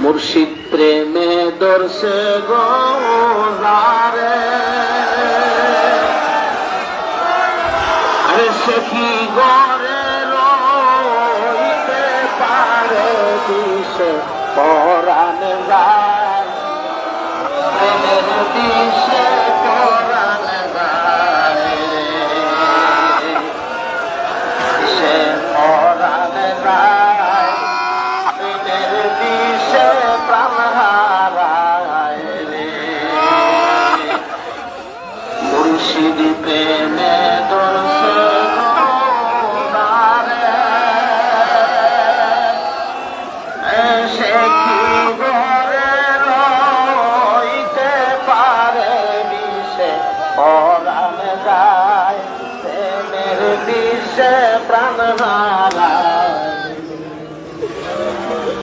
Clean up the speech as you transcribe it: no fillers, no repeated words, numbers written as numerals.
মুর্শিদ প্রেমে দর্শে গোজারে আরে সে কি গরে রইতে পারে দিশে পরাণে যায় প্রেমের দিশে পরাণে যায় সে পরাণে যায় প্রেমের দিশে প্রাণ হারায় রে মুর্শিদ প্রেমে দর্শে গোজারে সে কি